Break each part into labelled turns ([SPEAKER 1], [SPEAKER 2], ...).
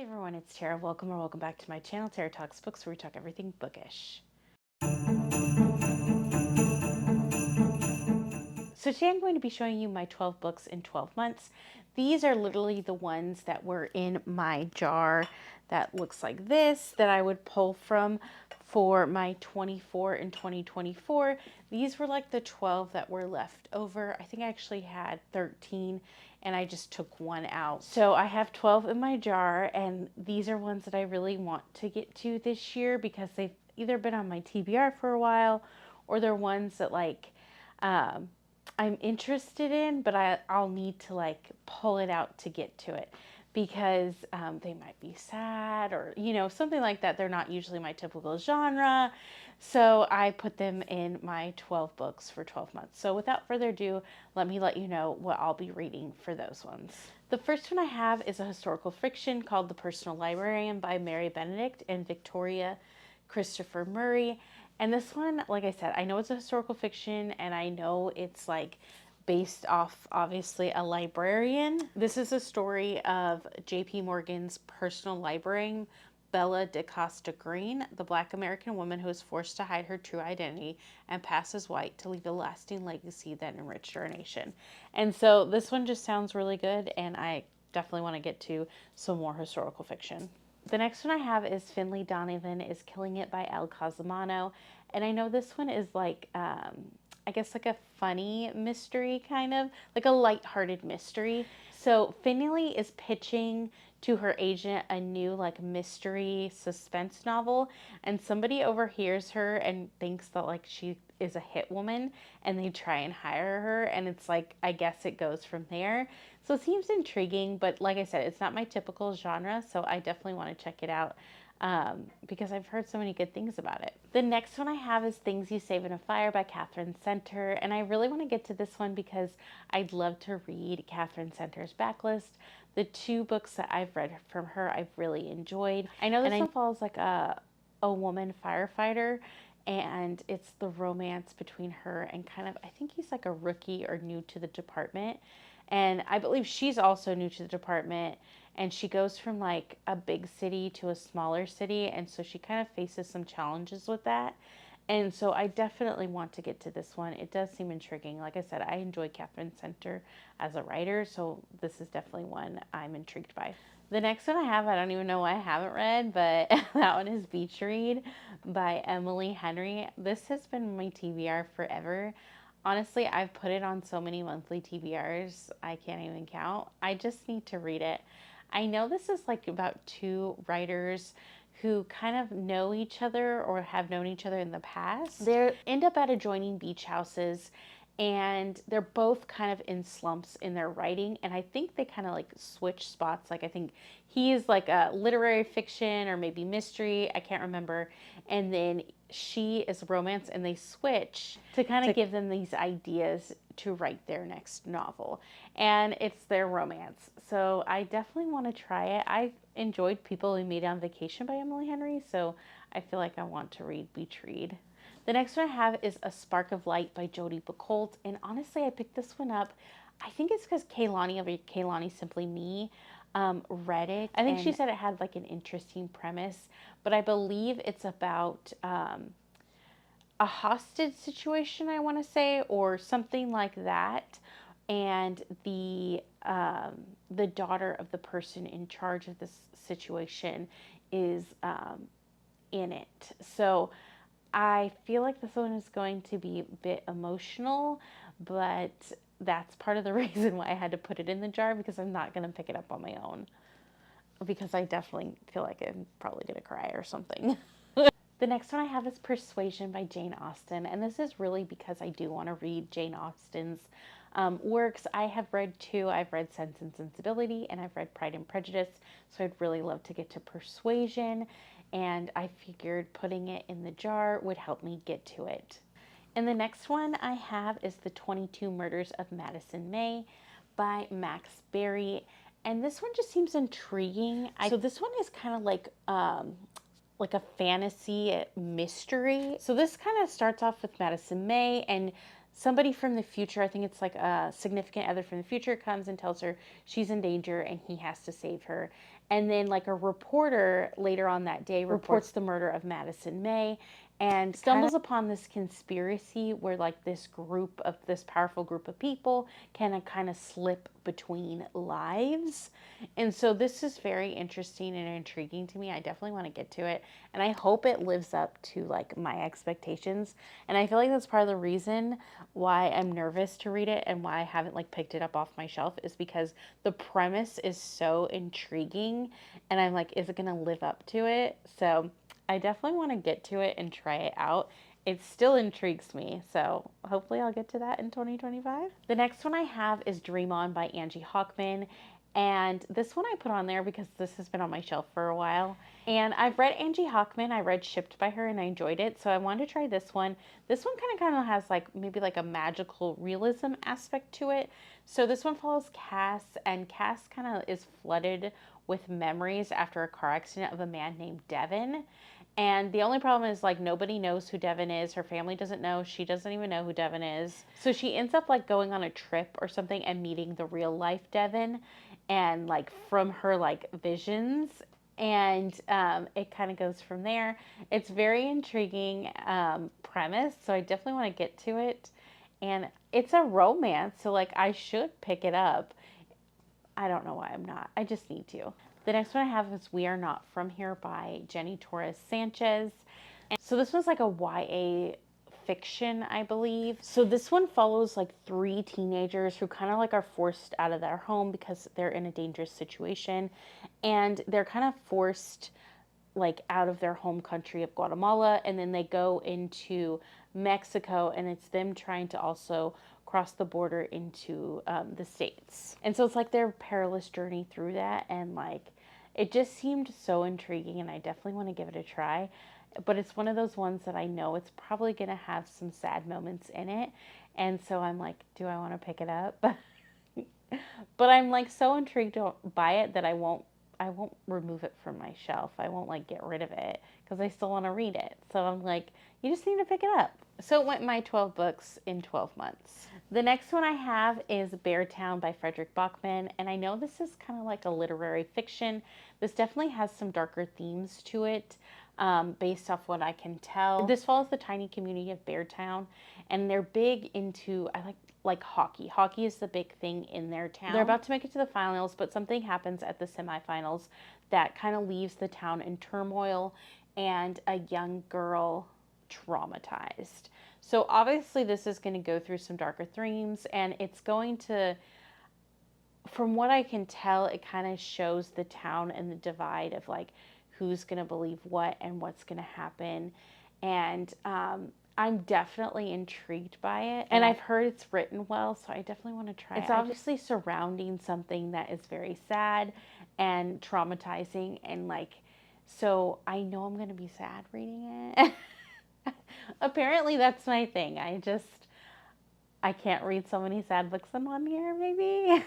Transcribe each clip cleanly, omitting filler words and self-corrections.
[SPEAKER 1] Hey everyone, it's Tara. Welcome back to my channel, Tara Talks Books, where we talk everything bookish. So today I'm going to be showing you my 12 books in 12 months. These are literally the ones that were in my jar that looks like this, that I would pull from for my 24 in 2024. These were like the 12 that were left over. I think I actually had 13 and I just took one out. So I have 12 in my jar, and these are ones that I really want to get to this year because they've either been on my TBR for a while or they're ones that I'm interested in, but I'll need to like pull it out to get to it because they might be sad or, something like that. They're not usually my typical genre. So I put them in my 12 books for 12 months. So without further ado, let me let you know what I'll be reading for those ones. The first one I have is a historical fiction called The Personal Librarian by Mary Benedict and Victoria Christopher Murray. And this one, like I said, I know it's a historical fiction and I know it's like based off obviously a librarian. This is a story of J.P. Morgan's personal librarian, Bella DaCosta Green, the Black American woman who is forced to hide her true identity and pass as white to leave a lasting legacy that enriched our nation. And so this one just sounds really good, and I definitely want to get to some more historical fiction. The next one I have is Finley Donovan is Killing It by El Cosimano. And I know this one is like, I guess like a funny mystery, kind of like a lighthearted mystery. So Finley is pitching to her agent a new like mystery suspense novel, and somebody overhears her and thinks that like she is a hit woman, and they try and hire her, and it's like, I guess it goes from there. So it seems intriguing, but like I said, it's not my typical genre, so I definitely want to check it out because I've heard so many good things about it. The next one I have is Things You Save in a Fire by Catherine Center, and I really want to get to this one because I'd love to read Catherine Center's backlist. The two books that I've read from her, I've really enjoyed. I know this one follows like a woman firefighter, and it's the romance between her and kind of, I think he's like a rookie or new to the department. And I believe she's also new to the department, and she goes from like a big city to a smaller city. And so she kind of faces some challenges with that. And so I definitely want to get to this one. It does seem intriguing. Like I said, I enjoy Catherine Center as a writer, so this is definitely one I'm intrigued by. The next one I have, I don't even know why I haven't read, but that one is Beach Read by Emily Henry. This has been my TBR forever. Honestly, I've put it on so many monthly TBRs, I can't even count. I just need to read it. I know this is like about two writers who kind of know each other or have known each other in the past. They end up at adjoining beach houses, and they're both kind of in slumps in their writing, and I think they kind of like switch spots. Like I think he is like a literary fiction or maybe mystery, I can't remember, and then she is romance, and they switch to kind of give them these ideas to write their next novel, and it's their romance. So I definitely want to try it. I enjoyed People We Meet on Vacation by Emily Henry, so I feel like I want to read Beach Read. The next one I have is A Spark of Light by Jodi Picoult, and honestly, I picked this one up. I think it's because Kaylani of Kaylani Simply Me read it. I think she said it had like an interesting premise, but I believe it's about a hostage situation, I want to say, or something like that. And the daughter of the person in charge of this situation is in it. So I feel like this one is going to be a bit emotional, but that's part of the reason why I had to put it in the jar, because I'm not going to pick it up on my own, because I definitely feel like I'm probably going to cry or something. The next one I have is Persuasion by Jane Austen, and this is really because I do want to read Jane Austen's works. I have read two. I've read Sense and Sensibility, and I've read Pride and Prejudice, so I'd really love to get to Persuasion, and I figured putting it in the jar would help me get to it. And the next one I have is The 22 Murders of Madison May by Max Berry, and this one just seems intriguing. So this one is kind of like a fantasy mystery. So this kind of starts off with Madison May, and somebody from the future, I think it's like a significant other from the future, comes and tells her she's in danger and he has to save her. And then like a reporter later on that day reports the murder of Madison May and stumbles upon this conspiracy where like this powerful group of people can kind of slip between lives. And so this is very interesting and intriguing to me. I definitely want to get to it, and I hope it lives up to like my expectations. And I feel like that's part of the reason why I'm nervous to read it and why I haven't like picked it up off my shelf, is because the premise is so intriguing and I'm like, is it going to live up to it? So I definitely want to get to it and try it out. It still intrigues me, so hopefully I'll get to that in 2025. The next one I have is Dream On by Angie Hockman. And this one I put on there because this has been on my shelf for a while. And I've read Angie Hockman. I read Shipped by her and I enjoyed it. So I wanted to try this one. This one kind of has like maybe like a magical realism aspect to it. So this one follows Cass, and Cass kind of is flooded with memories after a car accident of a man named Devin. And the only problem is like nobody knows who Devin is. Her family doesn't know. She doesn't even know who Devin is. So she ends up like going on a trip or something and meeting the real life Devin, and like from her like visions. And it kind of goes from there. It's very intriguing premise, so I definitely want to get to it. And it's a romance, so like I should pick it up. I don't know why I'm not. I just need to. The next one I have is We Are Not From Here by Jenny Torres Sanchez. And so this one's like a YA fiction, I believe. So this one follows like 3 teenagers who kind of like are forced out of their home because they're in a dangerous situation. And they're kind of forced like out of their home country of Guatemala, and then they go into Mexico, and it's them trying to also cross the border into the States. And so it's like their perilous journey through that, and like it just seemed so intriguing, and I definitely want to give it a try. But it's one of those ones that I know it's probably going to have some sad moments in it, and so I'm like, do I want to pick it up? But I'm like so intrigued by it that I won't remove it from my shelf. I won't like get rid of it because I still want to read it. So I'm like, you just need to pick it up. So it went my 12 books in 12 months. The next one I have is Beartown by Frederick Bachman. And I know this is kind of like a literary fiction. This definitely has some darker themes to it, based off what I can tell. This follows the tiny community of Beartown, and they're big into, I like hockey. Hockey is the big thing in their town. They're about to make it to the finals, but something happens at the semifinals that kind of leaves the town in turmoil and a young girl traumatized. So obviously this is going to go through some darker themes, and it's going to, from what I can tell, it kind of shows the town and the divide of like who's going to believe what and what's going to happen. And I'm definitely intrigued by it. And I've heard it's written well, so I definitely want to try it. It's obviously surrounding something that is very sad and traumatizing, and like, so I know I'm going to be sad reading it. Apparently that's my thing. I can't read so many sad books in one year, maybe.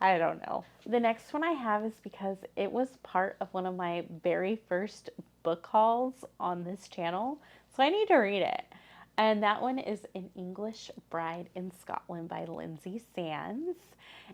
[SPEAKER 1] I don't know. The next one I have is because it was part of one of my very first book hauls on this channel, so I need to read it. And that one is An English Bride in Scotland by Lindsay Sands.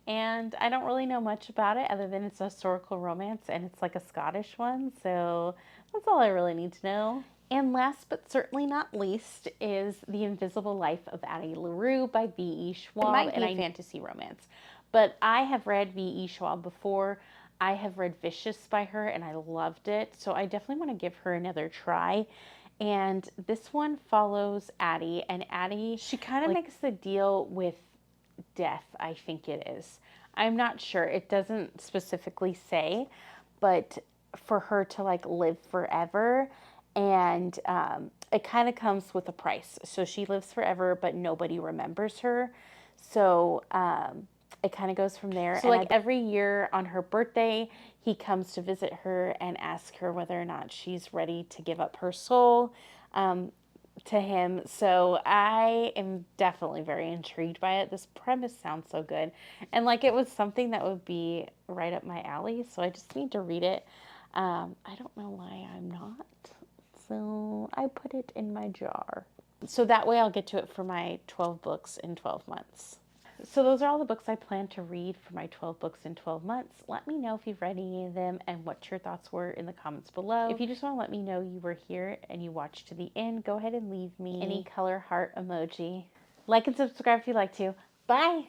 [SPEAKER 1] And I don't really know much about it other than it's a historical romance and it's like a Scottish one, so that's all I really need to know. And last but certainly not least is The Invisible Life of Addie LaRue by V.E. Schwab. It might be a fantasy romance, but I have read V.E. Schwab before. I have read Vicious by her and I loved it, so I definitely want to give her another try. And this one follows Addie, and Addie, she kind of makes the deal with death, I think it is. I'm not sure. It doesn't specifically say, but for her to like live forever, and it kind of comes with a price. So she lives forever, but nobody remembers her. So it kind of goes from there. So like every year on her birthday, he comes to visit her and ask her whether or not she's ready to give up her soul to him. So I am definitely very intrigued by it. This premise sounds so good. And like it was something that would be right up my alley. So I just need to read it. I don't know why I'm not. So I put it in my jar. So that way I'll get to it for my 12 books in 12 months. So those are all the books I plan to read for my 12 books in 12 months. Let me know if you've read any of them and what your thoughts were in the comments below. If you just want to let me know you were here and you watched to the end, go ahead and leave me any color heart emoji. Like and subscribe if you'd like to. Bye!